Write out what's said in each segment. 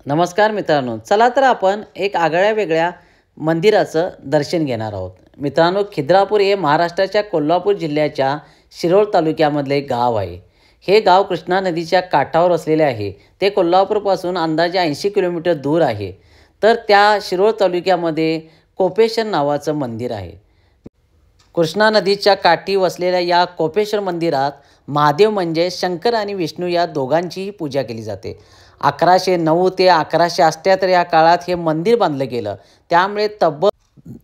नमस्कार मित्रांनो, चला तर आपण एक आगळ्या वेगळ्या मंदिराचं दर्शन घेणार आहोत. मित्रांनो, खिद्रापूर हे महाराष्ट्राच्या कोल्हापूर जिल्ह्याच्या शिरोळ तालुक्यामधले एक गाव आहे. हे गाव कृष्णा नदीच्या काठावर असलेले आहे. ते कोल्हापूरपासून अंदाजे 80 किलोमीटर दूर आहे. तर त्या शिरोळ तालुक्यामध्ये कोपेश्वर नावाचं मंदिर आहे. कृष्णा नदीच्या काठी वसलेल्या या कोपेश्वर मंदिरात महादेव म्हणजे शंकर आणि विष्णू या दोघांचीही पूजा केली जाते. 1109 ते 1178 या काळात हे मंदिर बांधलं गेलं. त्यामुळे तब्बल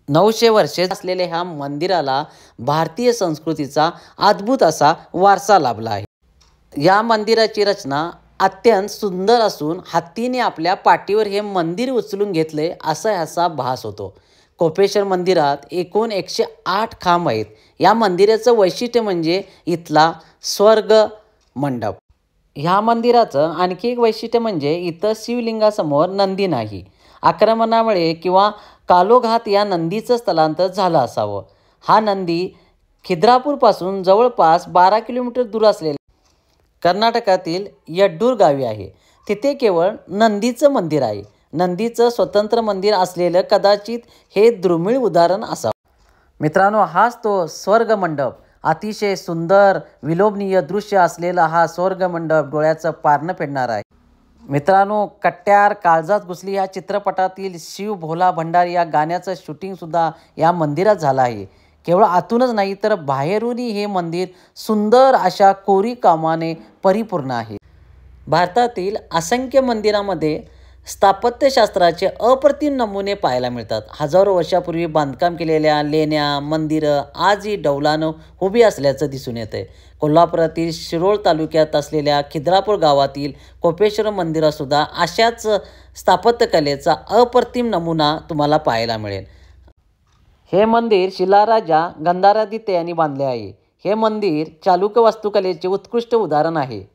900 वर्षे असलेल्या ह्या मंदिराला भारतीय संस्कृतीचा अद्भुत असा वारसा लाभला आहे. या मंदिराची रचना अत्यंत सुंदर असून हत्तीने आपल्या पाठीवर हे मंदिर उचलून घेतले असा ह्याचा भास होतो. कोपेश्वर मंदिरात एकूण 108 खांब आहेत. या मंदिराचं वैशिष्ट्य म्हणजे इथला स्वर्ग मंडप. ह्या मंदिराचं आणखी एक वैशिष्ट्य म्हणजे इथं शिवलिंगासमोर नंदी नाही. आक्रमणामुळे किंवा कालोघात या नंदीचं स्थलांतर झालं असावं. हा नंदी खिद्रापूरपासून जवळपास 12 किलोमीटर दूर असलेल्या कर्नाटकातील यड्डूर गावी आहे. तिथे केवळ नंदीचं मंदिर आहे. नंदीचं स्वतंत्र मंदिर असलेलं कदाचित हे दुर्मिळ उदाहरण असावं. मित्रांनो, हाच तो स्वर्ग मंडप. अतिशय सुंदर विलोभनीय दृश्य असलेला हा स्वर्ग मंडप डोळ्याचं पारणं फेडणारा आहे. मित्रांनो, कट्यार काळजात घुसली या चित्रपटातील शिव भोला भंडारी या गाण्याचं शूटिंगसुद्धा या मंदिरात झालं आहे. केवळ आतूनच नाही तर बाहेरूनही हे मंदिर सुंदर अशा कोरीव कामाने परिपूर्ण आहे. भारतातील असंख्य मंदिरामध्ये स्थापत्यशास्त्राचे अप्रतिम नमुने पाहायला मिळतात. हजारो वर्षापूर्वी बांधकाम केलेल्या लेण्या, मंदिरं आजही डौलानं उभी असल्याचं दिसून येतं. कोल्हापुरातील शिरोळ तालुक्यात असलेल्या खिद्रापूर गावातील कोपेश्वर मंदिरातसुद्धा अशाच स्थापत्यकलेचा अप्रतिम नमुना तुम्हाला पाहायला मिळेल. हे मंदिर शिलाराजा गंधारादित्य यांनी बांधले आहे. हे मंदिर चालुक्य वास्तुकलेचे उत्कृष्ट उदाहरण आहे.